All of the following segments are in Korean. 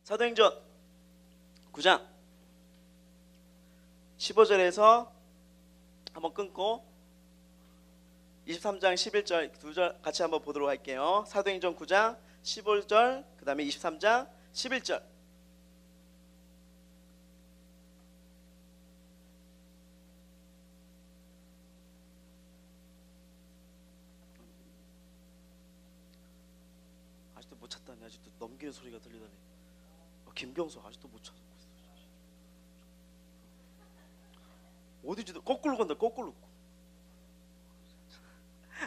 사도행전 9장 15절에서 한번 끊고 23장 11절 두 절 같이 한번 보도록 할게요. 사도행전 9장 15절 그 다음에 23장 11절. 아직도 못 찾다니. 아직도 넘기는 소리가 들리다니. 김경수 아직도 못 찾고 있어. 어디지도 거꾸로 간다. 거꾸로.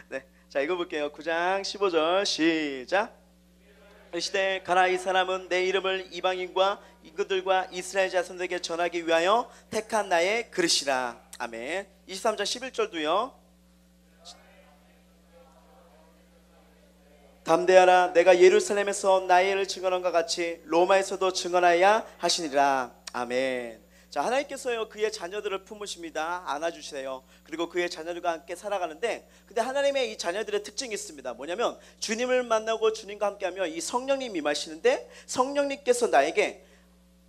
네, 자 읽어볼게요. 9장 15절 시작. 이르시되 가라, 이 사람은 내 이름을 이방인과 인구들과 이스라엘 자손들에게 전하기 위하여 택한 나의 그릇이라. 아멘. 23장 11절도요. 담대하라, 내가 예루살렘에서 나의 일을 증언한 것 같이 로마에서도 증언하여야 하시니라. 아멘. 자, 하나님께서요 그의 자녀들을 품으십니다. 안아주세요. 그리고 그의 자녀들과 함께 살아가는데, 근데 하나님의 이 자녀들의 특징이 있습니다. 뭐냐면 주님을 만나고 주님과 함께하며 이 성령님이 임하시는데, 성령님께서 나에게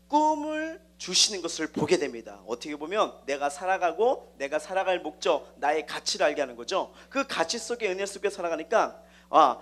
꿈을 주시는 것을 보게 됩니다. 어떻게 보면 내가 살아가고 내가 살아갈 목적, 나의 가치를 알게 하는 거죠. 그 가치 속에, 은혜 속에 살아가니까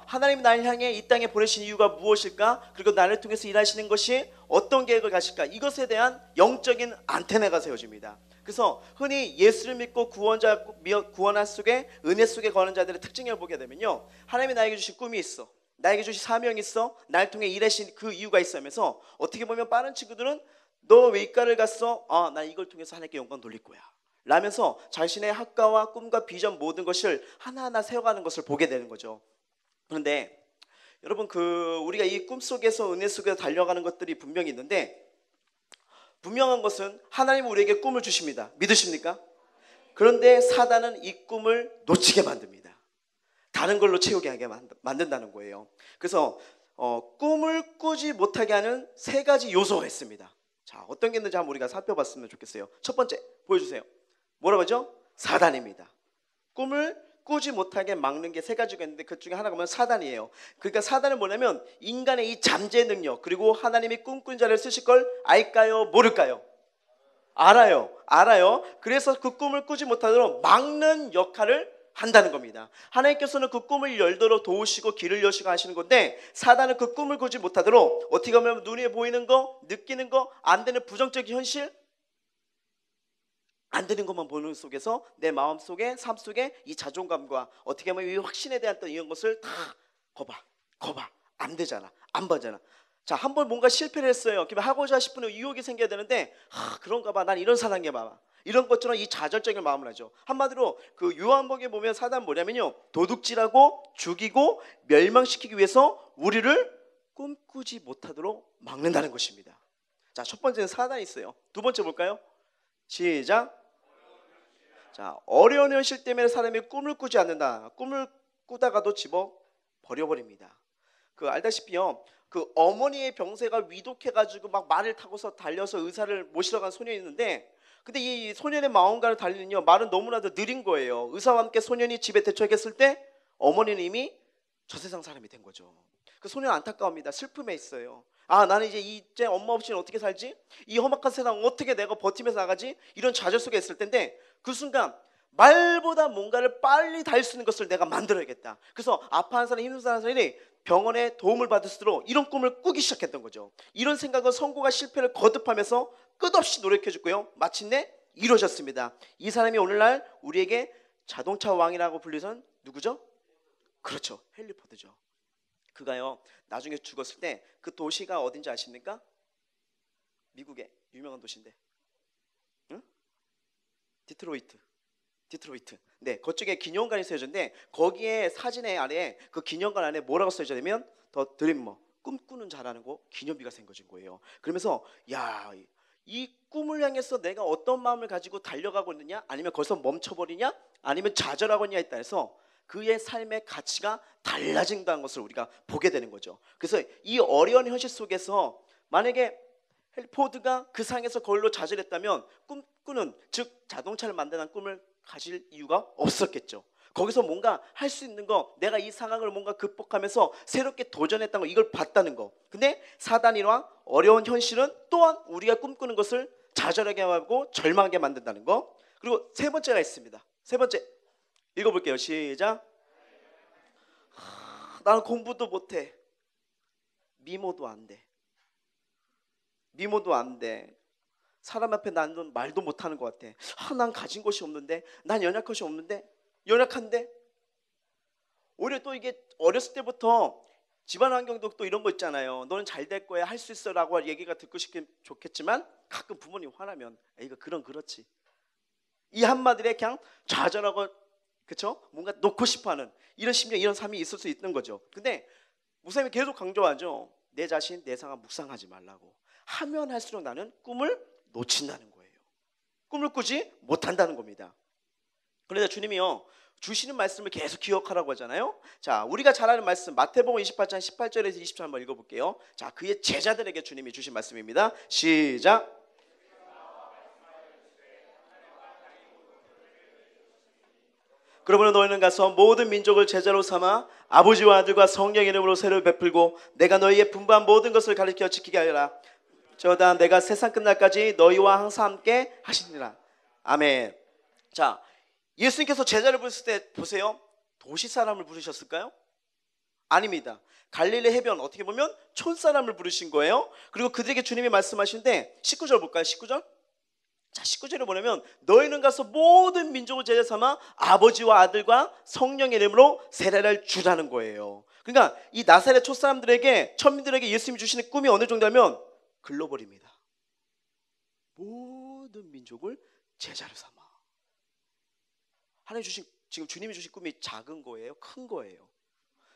하나님이 나를 향해 이 땅에 보내신 이유가 무엇일까? 그리고 나를 통해서 일하시는 것이 어떤 계획을 가실까? 이것에 대한 영적인 안테나가 세워집니다. 그래서 흔히 예수를 믿고 구원한 속에, 은혜 속에 거하는 자들의 특징을 보게 되면요, 하나님이 나에게 주신 꿈이 있어, 나에게 주신 사명이 있어, 나를 통해 일하신 그 이유가 있어 하면서, 어떻게 보면 빠른 친구들은 너 왜 이과를 갔어? 나 이걸 통해서 하나님께 영광 돌릴 거야 라면서 자신의 학과와 꿈과 비전 모든 것을 하나하나 세워가는 것을 보게 되는 거죠. 그런데 여러분, 우리가 이 꿈속에서, 은혜 속에서 달려가는 것들이 분명히 있는데, 분명한 것은 하나님은 우리에게 꿈을 주십니다. 믿으십니까? 그런데 사단은 이 꿈을 놓치게 만듭니다. 다른 걸로 채우게 하게 만든다는 거예요. 그래서 꿈을 꾸지 못하게 하는 세 가지 요소가 있습니다. 자, 어떤 게 있는지 한번 우리가 살펴봤으면 좋겠어요. 첫 번째 보여주세요. 뭐라고 하죠? 사단입니다. 꿈을 꾸지 못하게 막는 게 세 가지가 있는데, 그 중에 하나가 뭐냐면 사단이에요. 그러니까 사단은 뭐냐면 인간의 이 잠재 능력, 그리고 하나님이 꿈꾼 자를 쓰실 걸 알까요? 모를까요? 알아요. 그래서 그 꿈을 꾸지 못하도록 막는 역할을 한다는 겁니다. 하나님께서는 그 꿈을 열도록 도우시고 길을 여시고 하시는 건데, 사단은 그 꿈을 꾸지 못하도록 어떻게 보면 눈에 보이는 거, 느끼는 거, 안 되는 부정적인 현실, 안 되는 것만 보는 속에서 내 마음 속에, 삶 속에 이 자존감과 어떻게 보면 이 확신에 대한 이런 것을 다 거봐. 안 되잖아, 안 봐잖아. 자, 한번 뭔가 실패를 했어요. 그러면 하고자 싶은 유혹이 생겨야 되는데, 그런가 봐, 난 이런 사랑해 봐. 이런 것처럼 이 좌절적인 마음을 하죠. 한마디로 그 요한복음에 보면 사단 뭐냐면요, 도둑질하고 죽이고 멸망시키기 위해서 우리를 꿈꾸지 못하도록 막는다는 것입니다. 자, 첫 번째는 사단이 있어요. 두 번째 볼까요? 시작. 자, 어려운 현실 때문에 사람이 꿈을 꾸지 않는다. 꿈을 꾸다가도 집어 버려버립니다. 알다시피요, 어머니의 병세가 위독해가지고 막 말을 타고서 달려서 의사를 모시러 간 소년이 있는데, 근데 이 소년의 마음과를 달리는요, 말은 너무나도 느린 거예요. 의사와 함께 소년이 집에 대처했을 때 어머니는 이미 저 세상 사람이 된 거죠. 그 소년 안타까웁니다. 슬픔에 있어요. 나는 이제 엄마 없이는 어떻게 살지? 이 험악한 세상 어떻게 내가 버티면서 나가지? 이런 좌절 속에 있을 텐데, 그 순간 말보다 뭔가를 빨리 달 수 있는 것을 내가 만들어야겠다. 그래서 아파하는 사람, 힘든 사람이 병원에 도움을 받을 수 있도록 이런 꿈을 꾸기 시작했던 거죠. 이런 생각은 성공과 실패를 거듭하면서 끝없이 노력해줬고요, 마침내 이루어졌습니다. 이 사람이 오늘날 우리에게 자동차 왕이라고 불리선 누구죠? 그렇죠, 헨리 포드죠. 그가요, 나중에 죽었을 때 그 도시가 어딘지 아십니까? 미국의 유명한 도시인데, 응? 디트로이트. 네, 그쪽에 기념관이 세워졌는데, 거기에 사진의 아래에, 그 기념관 안에 뭐라고 써져 있냐면 더 드림머, 꿈꾸는 자라는 거 기념비가 생겨진 거예요. 그러면서 이 꿈을 향해서 내가 어떤 마음을 가지고 달려가고 있느냐, 아니면 거기서 멈춰버리냐, 아니면 좌절하고 있냐에 따라서 그의 삶의 가치가 달라진다는 것을 우리가 보게 되는 거죠. 그래서 이 어려운 현실 속에서 만약에 포드가 그 상에서 그걸로 좌절했다면 꿈꾸는, 즉 자동차를 만드는 꿈을 가질 이유가 없었겠죠. 거기서 뭔가 할 수 있는 거, 내가 이 상황을 뭔가 극복하면서 새롭게 도전했다는 거, 이걸 봤다는 거. 근데 사단이와 어려운 현실은 또한 우리가 꿈꾸는 것을 좌절하게 하고 절망하게 만든다는 거. 그리고 세 번째가 있습니다. 세 번째 읽어볼게요. 시작. 나는 공부도 못해. 미모도 안 돼. 미모도 안 돼. 사람 앞에 나는 말도 못하는 것 같아. 난 가진 것이 없는데, 난 연약한 것이 없는데, 연약한데. 오히려 또 이게 어렸을 때부터 집안 환경도 또 이런 거 있잖아요. 너는 잘 될 거야, 할 수 있어라고 얘기가 듣고 싶긴 좋겠지만 가끔 부모님 화나면 이거 그렇지. 이 한마디에 그냥 좌절하고, 그렇죠? 뭔가 놓고 싶어하는 이런 심령, 이런 삶이 있을 수 있는 거죠. 근데 목사님이 계속 강조하죠. 내 자신, 내 상황 묵상하지 말라고. 하면 할수록 나는 꿈을 놓친다는 거예요. 꿈을 꾸지 못한다는 겁니다. 그런데 주님이요, 주시는 말씀을 계속 기억하라고 하잖아요. 자, 우리가 잘 아는 말씀 마태복음 28장 18절에서 20절 한번 읽어볼게요. 자, 그의 제자들에게 주님이 주신 말씀입니다. 시작. 그러므로 너희는 가서 모든 민족을 제자로 삼아 아버지와 아들과 성령의 이름으로 세례를 베풀고 내가 너희의 분부한 모든 것을 가르쳐 지키게 하리라. 저다 내가 세상 끝날까지 너희와 항상 함께 하시니라. 아멘. 자, 예수님께서 제자를 부르실 때 보세요. 도시 사람을 부르셨을까요? 아닙니다. 갈릴리 해변, 어떻게 보면 촌 사람을 부르신 거예요. 그리고 그들에게 주님이 말씀하시는데 19절 볼까요? 19절. 자, 19절에 보면 너희는 가서 모든 민족을 제자 삼아 아버지와 아들과 성령의 이름으로 세례를 주라는 거예요. 그러니까 이 나사렛 촌사람들에게, 천민들에게 예수님이 주시는 꿈이 어느 정도냐면 글로벌입니다. 모든 민족을 제자로 삼아. 하나님 주신, 지금 주님이 주신 꿈이 작은 거예요? 큰 거예요?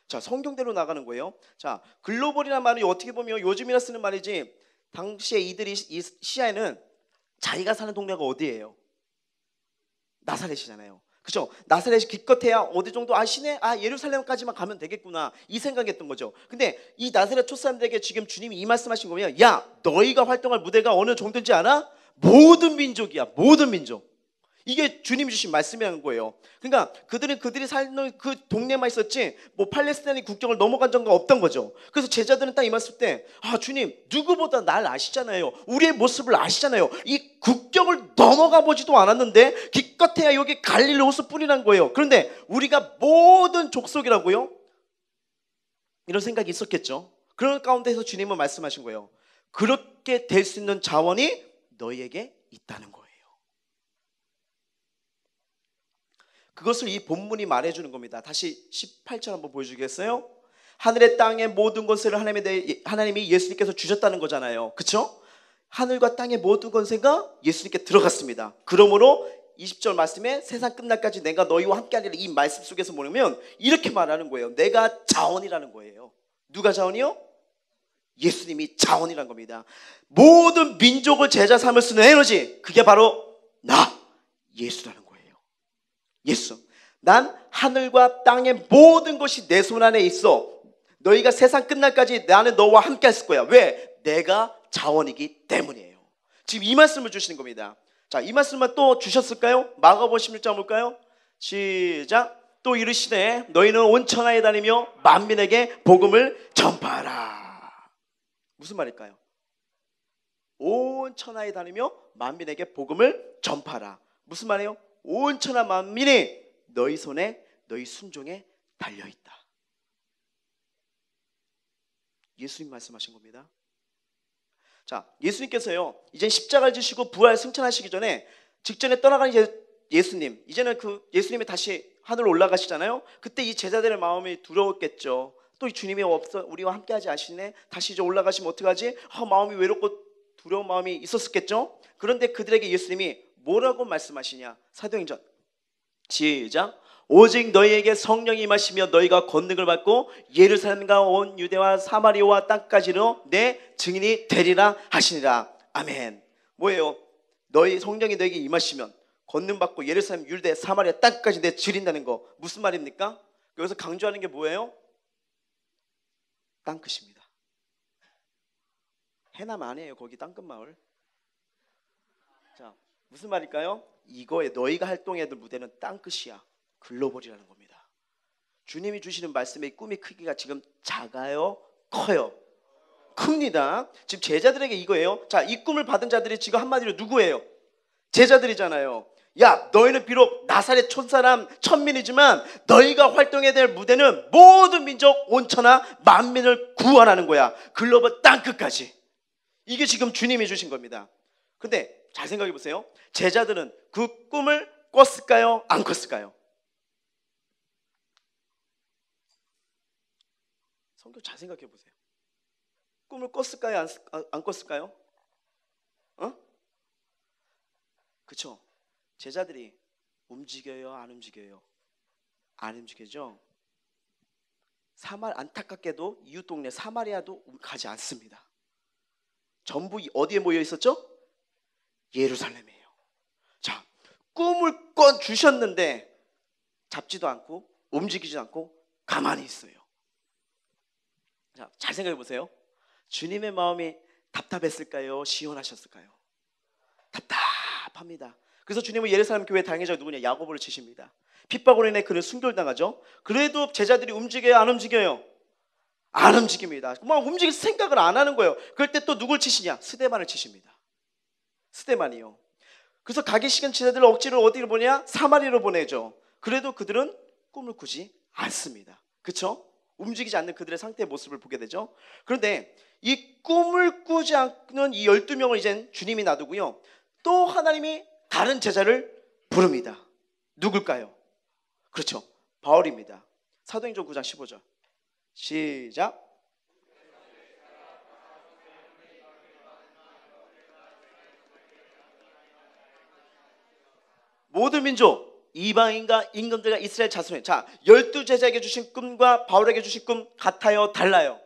자, 성경대로 나가는 거예요. 자, 글로벌이라는 말이 어떻게 보면 요즘이나 쓰는 말이지, 당시에 이들이 이 시야에는 자기가 사는 동네가 어디예요? 나사렛이잖아요. 그렇죠? 나사렛이 기껏해야 어디 정도 시내, 예루살렘까지만 가면 되겠구나, 이 생각했던 거죠. 근데 이 나사렛 촌사람들에게 지금 주님이 이 말씀하신 거면, 야, 너희가 활동할 무대가 어느 정도인지 알아? 모든 민족이야. 모든 민족. 이게 주님이 주신 말씀이라는 거예요. 그러니까 그들이 사는 그 동네만 있었지 뭐 팔레스타인의 국경을 넘어간 적은 없던 거죠. 그래서 제자들은 딱 이 말씀 때, 주님 누구보다 날 아시잖아요. 우리의 모습을 아시잖아요. 이 국경을 넘어가 보지도 않았는데 기껏해야 여기 갈릴리 호수 뿐이란 거예요. 그런데 우리가 모든 족속이라고요? 이런 생각이 있었겠죠. 그런 가운데서 주님은 말씀하신 거예요. 그렇게 될 수 있는 자원이 너희에게 있다는 거예요. 그것을 이 본문이 말해주는 겁니다. 다시 18절 한번 보여주겠어요? 하늘의 땅의 모든 권세를 하나님이 예수님께서 주셨다는 거잖아요. 그렇죠? 하늘과 땅의 모든 권세가 예수님께 들어갔습니다. 그러므로 20절 말씀에 세상 끝날까지 내가 너희와 함께하리라, 이 말씀 속에서 뭐냐면 이렇게 말하는 거예요. 내가 자원이라는 거예요. 누가 자원이요? 예수님이 자원이란 겁니다. 모든 민족을 제자 삼을 수 있는 에너지, 그게 바로 나, 예수라는 거예요. 예수. 난 하늘과 땅의 모든 것이 내 손 안에 있어. 너희가 세상 끝날까지 나는 너와 함께 했을 거야. 왜? 내가 자원이기 때문이에요. 지금 이 말씀을 주시는 겁니다. 자, 이 말씀만 또 주셨을까요? 마가복음 16장 볼까요? 시작. 또 이르시되 너희는 온 천하에 다니며 만민에게 복음을 전파하라. 무슨 말일까요? 온 천하에 다니며 만민에게 복음을 전파하라. 무슨 말이에요? 온 천하 만민이 너희 손에, 너희 순종에 달려있다. 예수님 말씀하신 겁니다. 자, 예수님께서요 이제 십자가를 지시고 부활 승천하시기 전에 직전에 떠나가는 예수님, 이제는 그 예수님이 다시 하늘로 올라가시잖아요. 그때 이 제자들의 마음이 두려웠겠죠. 또 주님이 없어 우리와 함께하지 않으시네, 다시 이제 올라가시면 어떡하지? 마음이 외롭고 두려운 마음이 있었겠죠. 그런데 그들에게 예수님이 뭐라고 말씀하시냐? 사도행전 시작. 오직 너희에게 성령이 임하시며 너희가 권능을 받고 예루살렘과 온 유대와 사마리아와 땅까지로 내 증인이 되리라 하시니라. 아멘. 뭐예요? 너희 성령이 너희에게 임하시면 권능 받고 예루살렘, 유대, 사마리아 땅까지 내 지린다는 거 무슨 말입니까? 여기서 강조하는 게 뭐예요? 땅끝입니다. 해남 아니에요. 거기 땅끝 마을. 자, 무슨 말일까요? 이거에 너희가 활동해야 될 무대는 땅끝이야. 글로벌이라는 겁니다. 주님이 주시는 말씀의 꿈의 크기가 지금 작아요? 커요? 큽니다. 지금 제자들에게 이거예요. 자, 이 꿈을 받은 자들이 지금 한마디로 누구예요? 제자들이잖아요. 야, 너희는 비록 나사렛 촌사람 천민이지만 너희가 활동해야 될 무대는 모든 민족 온천하 만민을 구원하는 거야. 글로벌 땅끝까지. 이게 지금 주님이 주신 겁니다. 근데 잘 생각해 보세요. 제자들은 그 꿈을 꿨을까요? 안 꿨을까요? 성경 잘 생각해 보세요. 꿈을 꿨을까요? 안 꿨을까요? 그렇죠? 제자들이 움직여요? 안 움직여요? 안 움직이죠? 안타깝게도 이웃 동네 사마리아도 가지 않습니다. 전부 어디에 모여 있었죠? 예루살렘이에요. 자, 꿈을 꿔 주셨는데 잡지도 않고 움직이지도 않고 가만히 있어요. 자, 잘 생각해 보세요. 주님의 마음이 답답했을까요? 시원하셨을까요? 답답합니다. 그래서 주님은 예루살렘 교회 당회자 누구냐? 야고보를 치십니다. 핍박으로 인해 그는 순교당하죠. 그래도 제자들이 움직여요? 안 움직여요? 안 움직입니다. 막 움직일 생각을 안 하는 거예요. 그럴 때 또 누굴 치시냐? 스데반을 치십니다. 스데반이요. 그래서 가기 싫은 제자들을 억지로 어디로 보내냐? 사마리아로 보내죠. 그래도 그들은 꿈을 꾸지 않습니다. 그렇죠? 움직이지 않는 그들의 상태의 모습을 보게 되죠. 그런데 이 꿈을 꾸지 않는 이 12명을 이젠 주님이 놔두고요. 또 하나님이 다른 제자를 부릅니다. 누굴까요? 그렇죠. 바울입니다. 사도행전 9장 15절. 시작. 모든 민족, 이방인과 임금들과 이스라엘 자손에. 자, 12제자에게 주신 꿈과 바울에게 주신 꿈 같아요? 달라요?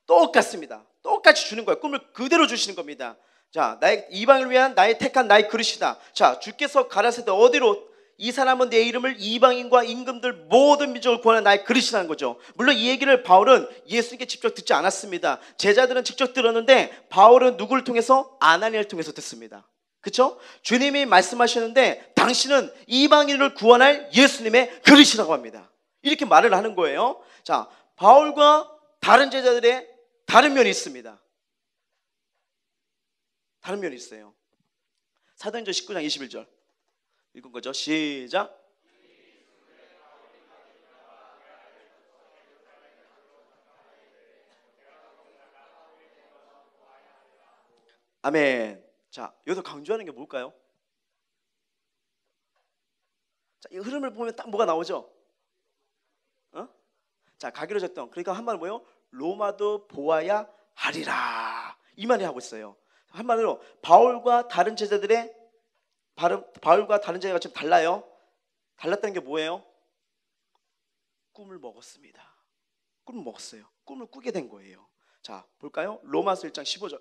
똑같습니다. 똑같이 주는 거예요. 꿈을 그대로 주시는 겁니다. 자, 나의 이방을 위한 나의 택한 나의 그릇이다. 자, 주께서 가라사대 어디로? 이 사람은 내 이름을 이방인과 임금들 모든 민족을 구하는 나의 그릇이라는 거죠. 물론 이 얘기를 바울은 예수님께 직접 듣지 않았습니다. 제자들은 직접 들었는데 바울은 누구를 통해서? 아나니아를 통해서 듣습니다. 그렇죠? 주님이 말씀하시는데 당신은 이방인을 구원할 예수님의 그릇이라고 합니다. 이렇게 말을 하는 거예요. 자, 바울과 다른 제자들의 다른 면이 있습니다. 다른 면이 있어요. 사도행전 19장 21절 읽은 거죠. 시작. 아멘. 자, 여기서 강조하는 게 뭘까요? 자, 이 흐름을 보면 딱 뭐가 나오죠? 자, 가기로 했던, 그러니까 한마디로 뭐예요? 로마도 보아야 하리라, 이 말이 하고 있어요. 한마디로 바울과 다른 제자가 좀 달라요. 달랐다는 게 뭐예요? 꿈을 먹었습니다. 꿈을 먹었어요. 꿈을 꾸게 된 거예요. 자, 볼까요? 로마서 1장 15절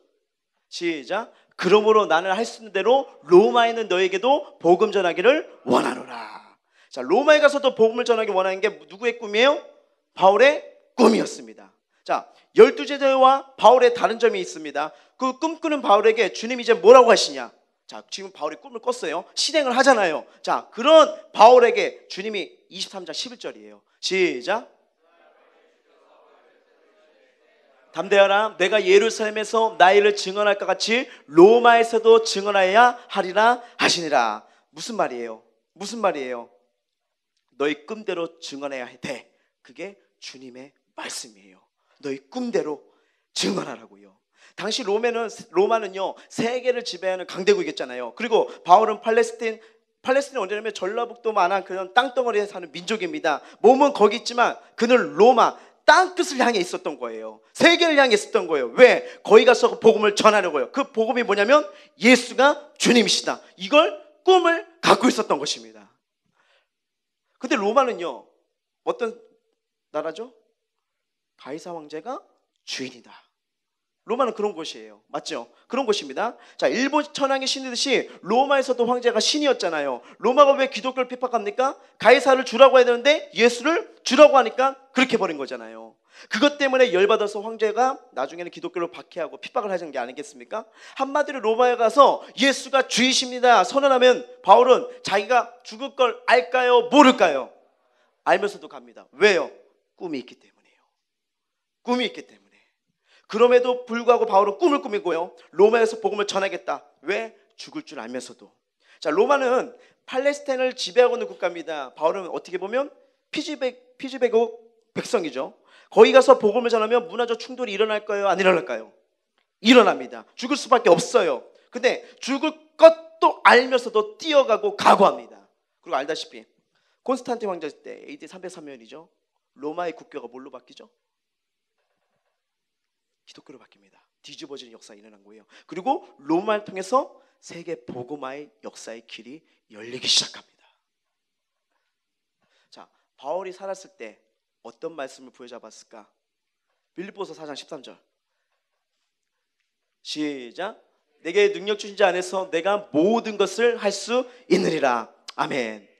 시작. 그러므로 나는 할 수 있는 대로 로마에 있는 너에게도 복음 전하기를 원하노라. 자, 로마에 가서도 복음을 전하기 원하는 게 누구의 꿈이에요? 바울의 꿈이었습니다. 자, 12제자와 바울의 다른 점이 있습니다. 그 꿈꾸는 바울에게 주님이 이제 뭐라고 하시냐? 자, 지금 바울이 꿈을 꿨어요. 실행을 하잖아요. 자, 그런 바울에게 주님이 23장 11절이에요. 시작. 담대하라. 내가 예루살렘에서 나의 일을 증언할 것 같이 로마에서도 증언하여야 하리라 하시니라. 무슨 말이에요? 무슨 말이에요? 너희 꿈대로 증언해야 돼. 그게 주님의 말씀이에요. 너희 꿈대로 증언하라고요. 당시 로마는요 세계를 지배하는 강대국이었잖아요. 그리고 바울은 팔레스틴 어디냐면 전라북도만한 그런 땅덩어리에 사는 민족입니다. 몸은 거기 있지만 그는 로마 땅끝을 향해 있었던 거예요. 세계를 향해 있었던 거예요. 왜? 거기 가서 복음을 전하려고요. 그 복음이 뭐냐면 예수가 주님이시다. 이걸 꿈을 갖고 있었던 것입니다. 근데 로마는요 어떤 나라죠? 가이사 황제가 주인이다. 로마는 그런 곳이에요. 맞죠? 그런 곳입니다. 자, 일본 천황이 신이듯이 로마에서도 황제가 신이었잖아요. 로마가 왜 기독교를 핍박합니까? 가이사를 주라고 해야 되는데 예수를 주라고 하니까 그렇게 버린 거잖아요. 그것 때문에 열받아서 황제가 나중에는 기독교를 박해하고 핍박을 하는 게 아니겠습니까? 한마디로 로마에 가서 예수가 주이십니다 선언하면 바울은 자기가 죽을 걸 알까요? 모를까요? 알면서도 갑니다. 왜요? 꿈이 있기 때문이에요. 꿈이 있기 때문에. 그럼에도 불구하고 바울은 꿈을 꾸미고요, 로마에서 복음을 전하겠다. 왜? 죽을 줄 알면서도. 자, 로마는 팔레스타인을 지배하고 있는 국가입니다. 바울은 어떻게 보면 피지배국 백성이죠. 거기 가서 복음을 전하면 문화적 충돌이 일어날까요? 안 일어날까요? 일어납니다. 죽을 수밖에 없어요. 근데 죽을 것도 알면서도 뛰어가고 각오합니다. 그리고 알다시피 콘스탄틴 왕자 때 AD 303년이죠. 로마의 국교가 뭘로 바뀌죠? 기독교로 바뀝니다. 뒤집어지는 역사가 일어난 거예요. 그리고 로마를 통해서 세계 복음화의 역사의 길이 열리기 시작합니다. 자, 바울이 살았을 때 어떤 말씀을 부여잡았을까? 빌립보서 4장 13절 시작. 내게 능력 주신 자 안에서 내가 모든 것을 할 수 있느니라. 아멘.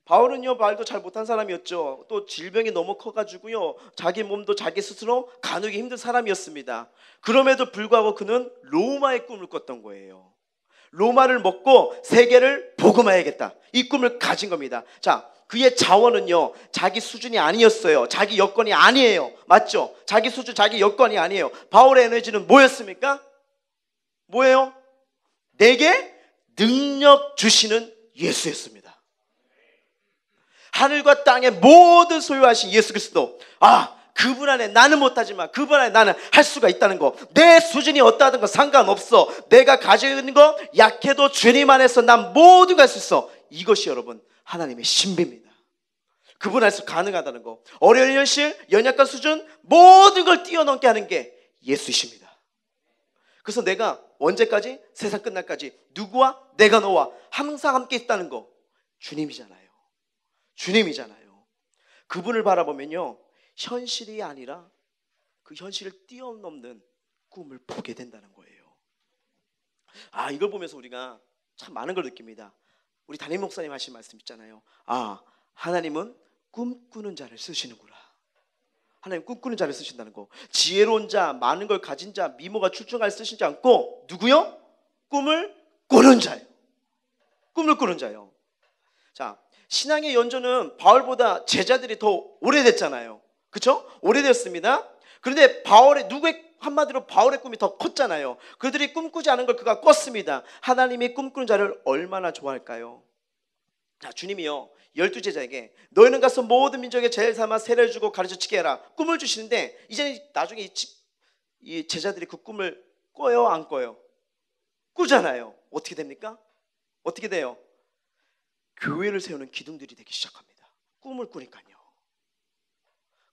바울은요, 말도 잘 못한 사람이었죠. 또 질병이 너무 커가지고요, 자기 몸도 자기 스스로 가누기 힘든 사람이었습니다. 그럼에도 불구하고 그는 로마의 꿈을 꿨던 거예요. 로마를 먹고 세계를 복음화해야겠다, 이 꿈을 가진 겁니다. 자, 그의 자원은요, 자기 수준이 아니었어요. 자기 여건이 아니에요. 맞죠? 자기 수준, 자기 여건이 아니에요. 바울의 에너지는 뭐였습니까? 뭐예요? 내게 능력 주시는 예수였습니다. 하늘과 땅의 모든 소유하신 예수 그리스도. 아, 그분 안에 나는 못하지만 그분 안에 나는 할 수가 있다는 거. 내 수준이 어떠하든 거 상관없어. 내가 가지고 있는 거 약해도 주님 안에서 난 모든 걸 할 수 있어. 이것이 여러분 하나님의 신비입니다. 그분 안에서 가능하다는 거. 어려운 현실, 연약한 수준 모든 걸 뛰어넘게 하는 게 예수이십니다. 그래서 내가 언제까지? 세상 끝날까지 누구와? 내가 너와 항상 함께 있다는 거. 주님이잖아요. 주님이잖아요. 그분을 바라보면요, 현실이 아니라 그 현실을 뛰어넘는 꿈을 보게 된다는 거예요. 아, 이걸 보면서 우리가 참 많은 걸 느낍니다. 우리 담임 목사님 하신 말씀 있잖아요. 아, 하나님은 꿈꾸는 자를 쓰시는구나. 하나님 꿈꾸는 자를 쓰신다는 거. 지혜로운 자, 많은 걸 가진 자, 미모가 출중할 쓰시지 않고 누구요? 꿈을 꾸는 자예요. 꿈을 꾸는 자예요. 자, 신앙의 연조는 바울보다 제자들이 더 오래됐잖아요. 그렇죠? 오래됐습니다. 그런데 한마디로 바울의 꿈이 더 컸잖아요. 그들이 꿈꾸지 않은 걸 그가 꿨습니다. 하나님이 꿈꾸는 자를 얼마나 좋아할까요? 자, 주님이요, 12제자에게 너희는 가서 모든 민족에 제일 삼아 세례를 주고 가르쳐지게 해라, 꿈을 주시는데, 이제는 나중에 이 제자들이 그 꿈을 꿔요, 안 꿔요? 꾸잖아요. 어떻게 됩니까? 어떻게 돼요? 교회를 세우는 기둥들이 되기 시작합니다. 꿈을 꾸니까요.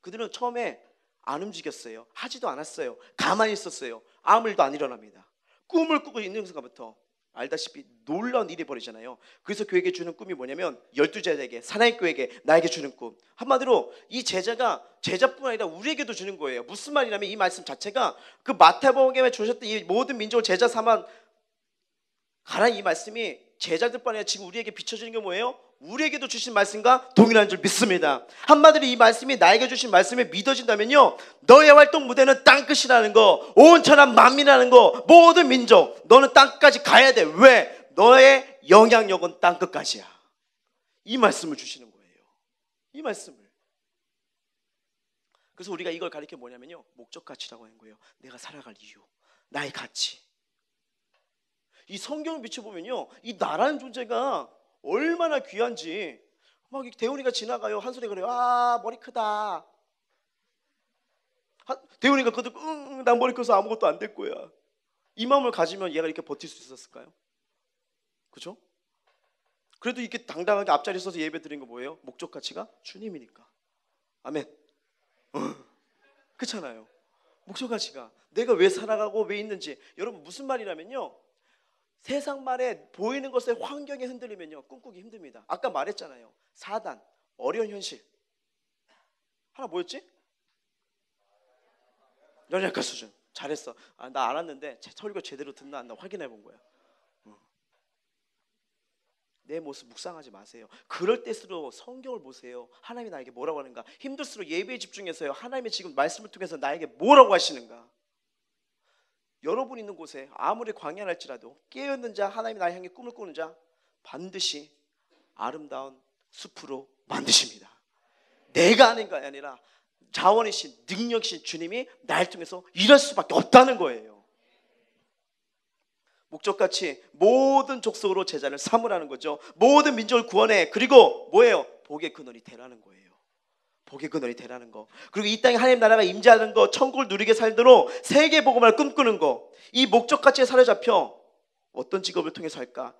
그들은 처음에 안 움직였어요. 하지도 않았어요. 가만히 있었어요. 아무 일도 안 일어납니다. 꿈을 꾸고 있는 순간부터 알다시피 놀라운 일이 벌어지잖아요. 그래서 교회에게 주는 꿈이 뭐냐면 12제자에게, 사나이교회에게, 나에게 주는 꿈. 한마디로 이 제자가 제자뿐 아니라 우리에게도 주는 거예요. 무슨 말이냐면 이 말씀 자체가 그 마태복음에 주셨던 이 모든 민족을 제자 삼아 가라, 이 말씀이 제자들뿐 아니라 지금 우리에게 비춰지는 게 뭐예요? 우리에게도 주신 말씀과 동일한 줄 믿습니다. 한마디로 이 말씀이 나에게 주신 말씀이 믿어진다면요, 너의 활동 무대는 땅끝이라는 거, 온 천하 만민이라는 거, 모든 민족, 너는 땅끝까지 가야 돼. 왜? 너의 영향력은 땅끝까지야. 이 말씀을 주시는 거예요. 이 말씀을. 그래서 우리가 이걸 가리켜 뭐냐면요, 목적 가치라고 하는 거예요. 내가 살아갈 이유, 나의 가치. 이 성경을 비춰보면요, 이 나라는 존재가 얼마나 귀한지. 막 대훈이가 지나가요. 한솔이 그래요. 아, 머리 크다. 대훈이가 그것도 응, 난 머리 커서 아무것도 안 될 거야. 이 마음을 가지면 얘가 이렇게 버틸 수 있었을까요? 그죠? 그래도 이렇게 당당하게 앞자리에 서서 예배 드린 거 뭐예요? 목적 가치가 주님이니까. 아멘. 그렇잖아요. 목적 가치가 내가 왜 살아가고 왜 있는지. 여러분, 무슨 말이냐면요, 세상 말에 보이는 것에 환경에 흔들리면요, 꿈꾸기 힘듭니다. 아까 말했잖아요. 사단, 어려운 현실. 하나 뭐였지? 연약한 수준. 잘했어. 아, 나 알았는데 설교 제대로 듣나 안 나 확인해 본 거야. 내 모습 묵상하지 마세요. 그럴 때일수록 성경을 보세요. 하나님이 나에게 뭐라고 하는가. 힘들수록 예배에 집중해서요, 하나님이 지금 말씀을 통해서 나에게 뭐라고 하시는가. 여러분 있는 곳에 아무리 광야랄지라도 깨어있는 자, 하나님이 나를 향해 꿈을 꾸는 자, 반드시 아름다운 숲으로 만드십니다. 내가 하는 게 아니라 자원이신 능력이신 주님이 날 통해서 일할 수밖에 없다는 거예요. 목적같이 모든 족속으로 제자를 삼으라는 거죠. 모든 민족을 구원해. 그리고 뭐예요? 복의 근원이 되라는 거예요. 복의 근원이 되라는 거. 그리고 이 땅에 하나님 나라가 임재하는 거, 천국을 누리게 살도록 세계 복음을 꿈꾸는 거. 이 목적가치에 사로잡혀 어떤 직업을 통해서 할까?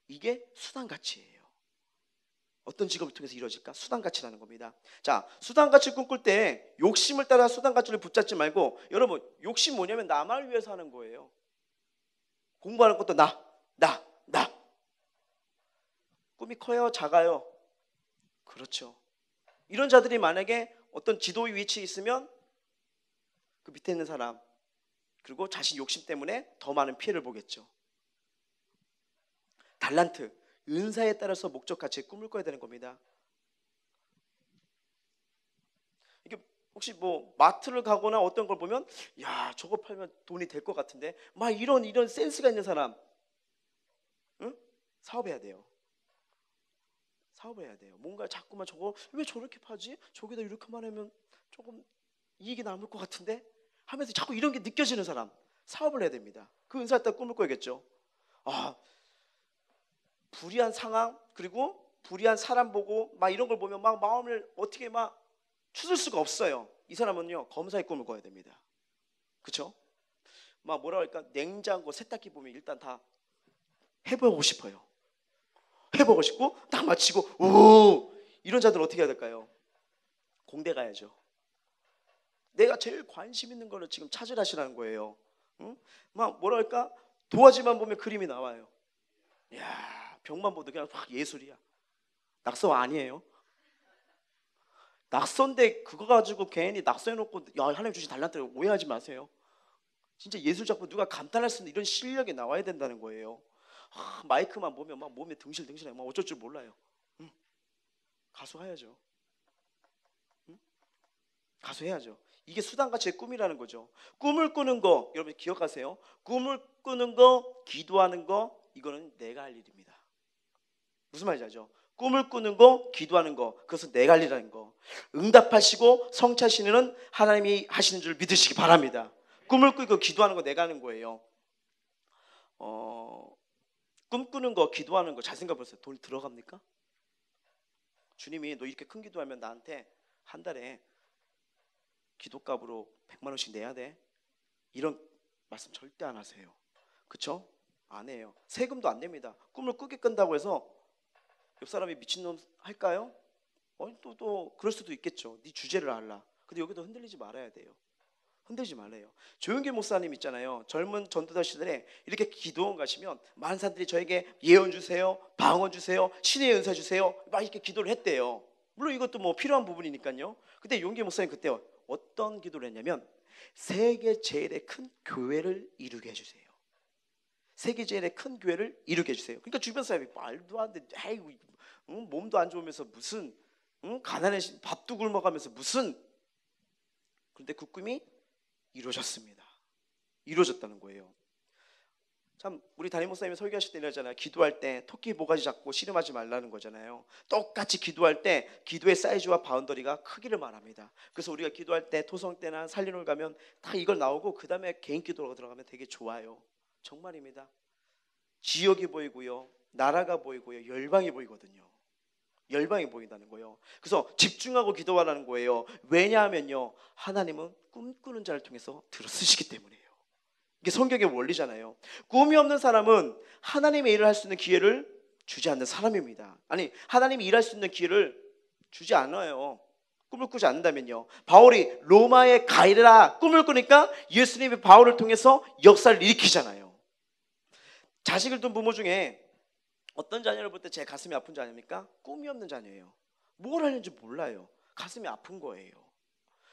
이게 수단가치예요. 어떤 직업을 통해서 이루어질까? 수단가치라는 겁니다. 자, 수단가치를 꿈꿀 때 욕심을 따라 수단가치를 붙잡지 말고, 여러분 욕심 뭐냐면 나만을 위해서 하는 거예요. 공부하는 것도 나. 꿈이 커요? 작아요? 그렇죠. 이런 자들이 만약에 어떤 지도의 위치에 있으면 그 밑에 있는 사람, 그리고 자신 욕심 때문에 더 많은 피해를 보겠죠. 달란트, 은사에 따라서 목적가치의 꿈을 꿔야 되는 겁니다. 이게 혹시 뭐 마트를 가거나 어떤 걸 보면, 야, 저거 팔면 돈이 될 것 같은데, 막 이런 센스가 있는 사람, 응? 사업해야 돼요. 사업해야 돼요. 뭔가 자꾸만 저거 왜 저렇게 파지? 저기다 이렇게만 하면 조금 이익이 남을 것 같은데? 하면서 자꾸 이런 게 느껴지는 사람, 사업을 해야 됩니다. 그 은사에 따라 꿈을 꿔야겠죠. 아, 불의한 상황, 그리고 불의한 사람 보고 막 이런 걸 보면 막 마음을 어떻게 막 추스를 수가 없어요. 이 사람은요, 검사의 꿈을 꿔야 됩니다. 그렇죠? 막 뭐라 할까, 냉장고, 세탁기 보면 일단 다 해보고 싶어요. 해보고 싶고 딱 마치고, 오, 이런 자들은 어떻게 해야 될까요? 공대 가야죠. 내가 제일 관심 있는 거를 지금 찾으라시라는 거예요. 응? 막 뭐라 할까, 도화지만 보면 그림이 나와요. 야, 벽만 보도 그냥 확 예술이야. 낙서 아니에요. 낙서인데 그거 가지고 괜히 낙서해놓고 야, 하나님 주신 달란트를 오해하지 마세요. 진짜 예술 작품 누가 감탄할 수 있는 이런 실력이 나와야 된다는 거예요. 마이크만 보면 막 몸에 등실등실해. 막 어쩔 줄 몰라요. 응? 가수 해야죠. 응? 가수 해야죠. 이게 수단가치의 꿈이라는 거죠. 꿈을 꾸는 거, 여러분 기억하세요. 꿈을 꾸는 거, 기도하는 거, 이거는 내가 할 일입니다. 무슨 말인지 알죠? 꿈을 꾸는 거, 기도하는 거, 그것은 내가 할 일이라는 거. 응답하시고 성취하시는 하나님이 하시는 줄 믿으시기 바랍니다. 꿈을 꾸고 기도하는 거 내가 하는 거예요. 꿈꾸는 거, 기도하는 거 잘 생각해 보세요. 돈 들어갑니까? 주님이 너 이렇게 큰 기도하면 나한테 한 달에 기도값으로 100만 원씩 내야 돼. 이런 말씀 절대 안 하세요. 그렇죠? 안 해요. 세금도 안 냅니다. 꿈을 꾸게 끈다고 해서 옆 사람이 미친놈 할까요? 또 그럴 수도 있겠죠. 네 주제를 알라. 근데 여기도 흔들리지 말아야 돼요. 흔들지 말래요. 조용길 목사님 있잖아요. 젊은 전도자 시절에 이렇게 기도원 가시면 많은 사람들이 저에게 예언 주세요, 방언 주세요, 신의 은사 주세요, 막 이렇게 기도를 했대요. 물론 이것도 뭐 필요한 부분이니까요. 근데 용길 목사님 그때 어떤 기도를 했냐면, 세계 제일의 큰 교회를 이루게 해주세요. 세계 제일의 큰 교회를 이루게 해주세요. 그러니까 주변 사람이 말도 안 돼. 아이고, 몸도 안 좋으면서 무슨, 가난해, 밥도 굶어가면서 무슨. 그런데 그 꿈이 이루어졌습니다. 이루어졌다는 거예요. 참, 우리 담임 목사님이 설교하실 때 이러잖아요. 기도할 때 토끼 모가지 잡고 씨름하지 말라는 거잖아요. 똑같이 기도할 때 기도의 사이즈와 바운더리가 크기를 말합니다. 그래서 우리가 기도할 때 토성 때나 살리놀 가면 다 이걸 나오고 그 다음에 개인 기도로 들어가면 되게 좋아요. 정말입니다. 지역이 보이고요, 나라가 보이고요, 열방이 보이거든요. 열방이 보인다는 거예요. 그래서 집중하고 기도하라는 거예요. 왜냐하면요, 하나님은 꿈꾸는 자를 통해서 들어쓰시기 때문이에요. 이게 성경의 원리잖아요. 꿈이 없는 사람은 하나님의 일을 할 수 있는 기회를 주지 않는 사람입니다. 아니, 하나님이 일할 수 있는 기회를 주지 않아요. 꿈을 꾸지 않는다면요. 바울이 로마에 가이라 꿈을 꾸니까 예수님이 바울을 통해서 역사를 일으키잖아요. 자식을 둔 부모 중에 어떤 자녀를 볼 때 제 가슴이 아픈 자녀입니까? 꿈이 없는 자녀예요. 뭘 하는지 몰라요. 가슴이 아픈 거예요.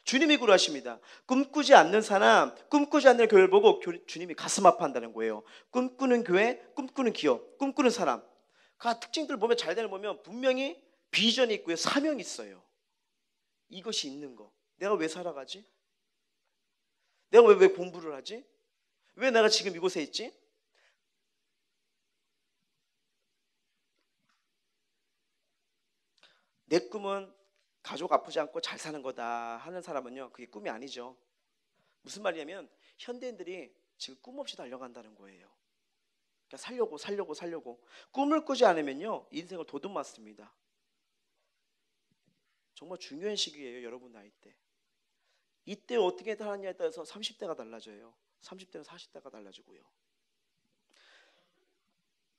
주님이 그러하십니다. 꿈꾸지 않는 사람, 꿈꾸지 않는 교회를 보고 주님이 가슴 아파한다는 거예요. 꿈꾸는 교회, 꿈꾸는 기업, 꿈꾸는 사람, 그 특징들 보면, 잘 되는 보면 분명히 비전이 있고요, 사명이 있어요. 이것이 있는 거. 내가 왜 살아가지? 내가 왜 공부를 하지? 왜 내가 지금 이곳에 있지? 내 꿈은 가족 아프지 않고 잘 사는 거다 하는 사람은요, 그게 꿈이 아니죠. 무슨 말이냐면 현대인들이 지금 꿈 없이 달려간다는 거예요. 그러니까 살려고 꿈을 꾸지 않으면요 인생을 도둑맞습니다. 정말 중요한 시기예요. 여러분 나이 때. 이때 어떻게 하느냐에 따라서 30대가 달라져요. 30대는 40대가 달라지고요.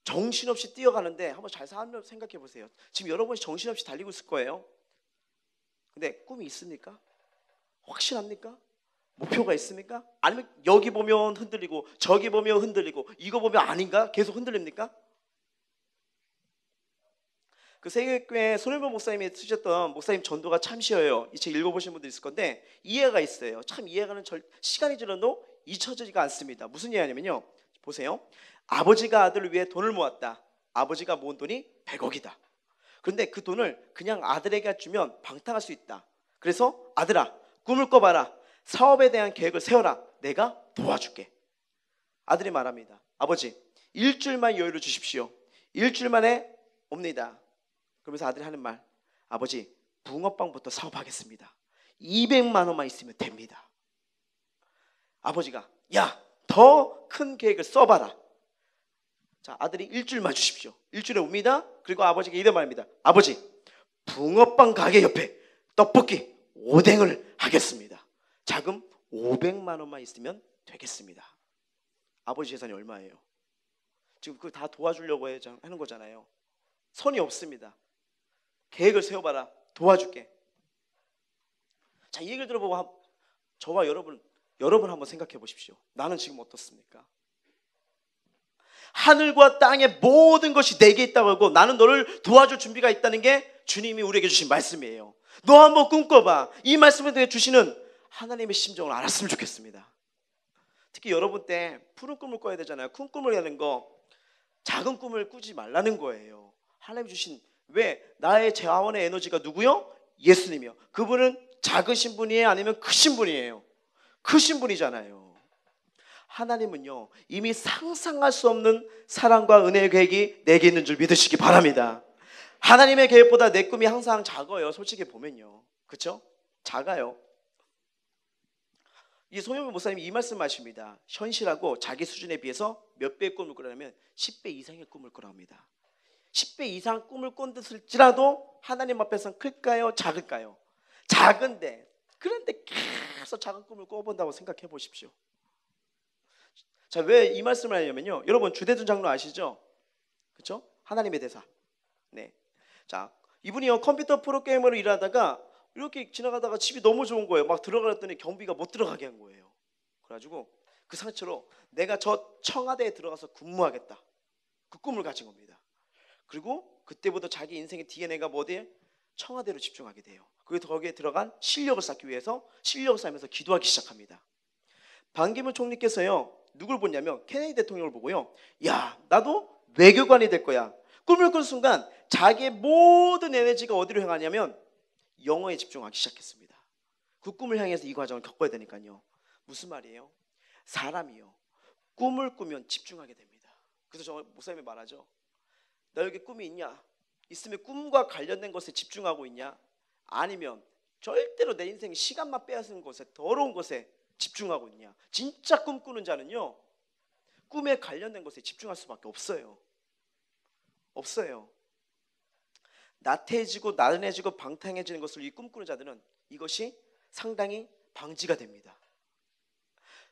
정신없이 뛰어가는데 한번 잘 생각해 보세요. 지금 여러분이 정신없이 달리고 있을 거예요. 근데 꿈이 있습니까? 확실합니까? 목표가 있습니까? 아니면 여기 보면 흔들리고 저기 보면 흔들리고 이거 보면 아닌가? 계속 흔들립니까? 그 세계교회 손일보 목사님이 쓰셨던 목사님 전도가 참 쉬워요. 이 책 읽어보신 분들 있을 건데 이해가 있어요. 참 이해가는 시간이 지나도 잊혀지지가 않습니다. 무슨 이해냐면요. 보세요. 아버지가 아들을 위해 돈을 모았다. 아버지가 모은 돈이 100억이다. 그런데 그 돈을 그냥 아들에게 주면 방탕할 수 있다. 그래서 아들아 꿈을 꿔봐라. 사업에 대한 계획을 세워라. 내가 도와줄게. 아들이 말합니다. 아버지 일주일만 여유를 주십시오. 일주일 만에 옵니다. 그러면서 아들이 하는 말, 아버지 붕어빵부터 사업하겠습니다. 200만 원만 있으면 됩니다. 아버지가 야 더 큰 계획을 써봐라. 자, 아들이 일주일만 주십시오. 일주일에 옵니다. 그리고 아버지가 이런 말입니다. 아버지 붕어빵 가게 옆에 떡볶이 오뎅을 하겠습니다. 자금 500만 원만 있으면 되겠습니다. 아버지 재산이 얼마예요? 지금 그거 다 도와주려고 하는 거잖아요. 선이 없습니다. 계획을 세워봐라. 도와줄게. 자, 이 얘기를 들어보고 저와 여러분 한번 생각해 보십시오. 나는 지금 어떻습니까? 하늘과 땅의 모든 것이 내게 있다고 하고 나는 너를 도와줄 준비가 있다는 게 주님이 우리에게 주신 말씀이에요. 너 한번 꿈꿔봐. 이 말씀에 대해 주시는 하나님의 심정을 알았으면 좋겠습니다. 특히 여러분 때 푸른 꿈을 꿔야 되잖아요. 큰 꿈을 하는 거, 작은 꿈을 꾸지 말라는 거예요. 하나님 주신, 왜? 나의 자원의 에너지가 누구요? 예수님이요. 그분은 작으신 분이에요? 아니면 크신 분이에요? 크신 분이잖아요. 하나님은요 이미 상상할 수 없는 사랑과 은혜의 계획이 내게 있는 줄 믿으시기 바랍니다. 하나님의 계획보다 내 꿈이 항상 작아요. 솔직히 보면요. 그렇죠? 작아요. 이 송영민 목사님이 이 말씀하십니다. 현실하고 자기 수준에 비해서 몇 배의 꿈을 꾸라면 10배 이상의 꿈을 꾸랍니다. 10배 이상 꿈을 꾼듯을지라도 하나님 앞에서는 클까요? 작을까요? 작은데, 그런데 계속 작은 꿈을 꿔본다고 생각해 보십시오. 자, 왜 이 말씀을 하냐면요. 여러분 주대준 장로 아시죠? 그렇죠? 하나님의 대사. 네. 자, 이분이요 컴퓨터 프로게이머로 일하다가 이렇게 지나가다가 집이 너무 좋은 거예요. 막 들어갔더니 경비가 못 들어가게 한 거예요. 그래가지고 그 상처로 내가 저 청와대에 들어가서 근무하겠다. 그 꿈을 가진 겁니다. 그리고 그때부터 자기 인생의 DNA가 뭐대요? 청와대로 집중하게 돼요. 그리고 거기에 들어간 실력을 쌓기 위해서 실력을 쌓으면서 기도하기 시작합니다. 반기문 총리께서요 누굴 보냐면 케네디 대통령을 보고요, 야 나도 외교관이 될 거야. 꿈을 꾼 순간 자기의 모든 에너지가 어디로 향하냐면 영어에 집중하기 시작했습니다. 그 꿈을 향해서 이 과정을 겪어야 되니까요. 무슨 말이에요? 사람이요 꿈을 꾸면 집중하게 됩니다. 그래서 저 목사님이 말하죠. 너 여기 꿈이 있냐? 있으면 꿈과 관련된 것에 집중하고 있냐? 아니면 절대로 내 인생 시간만 빼앗는 것에, 더러운 것에 집중하고 있냐? 진짜 꿈꾸는 자는요 꿈에 관련된 것에 집중할 수밖에 없어요. 없어요. 나태해지고 나른해지고 방탕해지는 것을 이 꿈꾸는 자들은 이것이 상당히 방지가 됩니다.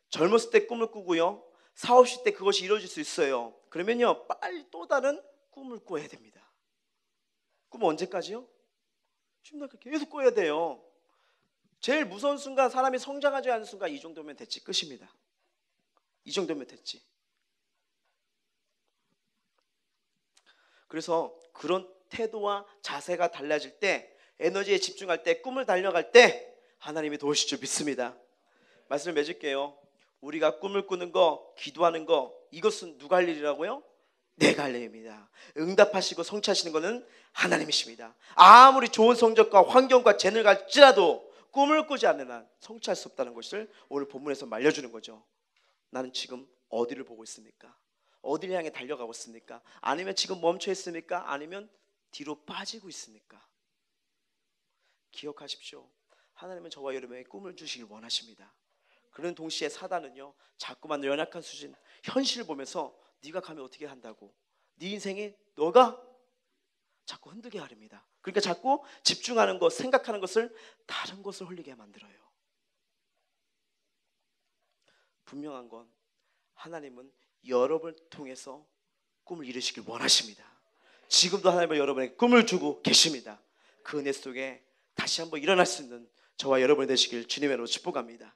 젊었을 때 꿈을 꾸고요 40, 50대 그것이 이루어질 수 있어요. 그러면요 빨리 또 다른 꿈을 꿔야 됩니다. 꿈은 언제까지요? 죽는 날까지 계속 꿔야 돼요. 제일 무서운 순간, 사람이 성장하지 않는 순간, 이 정도면 됐지, 끝입니다. 이 정도면 됐지. 그래서 그런 태도와 자세가 달라질 때, 에너지에 집중할 때, 꿈을 달려갈 때 하나님이 도우실 줄 믿습니다. 말씀을 맺을게요. 우리가 꿈을 꾸는 거, 기도하는 거, 이것은 누가 할 일이라고요? 내가 할 일입니다. 응답하시고 성취하시는 것은 하나님이십니다. 아무리 좋은 성적과 환경과 재능을 갈지라도 꿈을 꾸지 않는 한 성취할 수 없다는 것을 오늘 본문에서 말려주는 거죠. 나는 지금 어디를 보고 있습니까? 어디를 향해 달려가고 있습니까? 아니면 지금 멈춰 있습니까? 아니면 뒤로 빠지고 있습니까? 기억하십시오. 하나님은 저와 여러분에게 꿈을 주시길 원하십니다. 그런 동시에 사단은요, 자꾸만 연약한 수준, 현실을 보면서 네가 가면 어떻게 한다고, 네 인생이 너가 자꾸 흔들게 하렵니다. 그러니까 자꾸 집중하는 것, 생각하는 것을 다른 것을 흘리게 만들어요. 분명한 건 하나님은 여러분을 통해서 꿈을 이루시길 원하십니다. 지금도 하나님은 여러분에게 꿈을 주고 계십니다. 그 은혜 속에 다시 한번 일어날 수 있는 저와 여러분이 되시길 주님의 이름으로 축복합니다.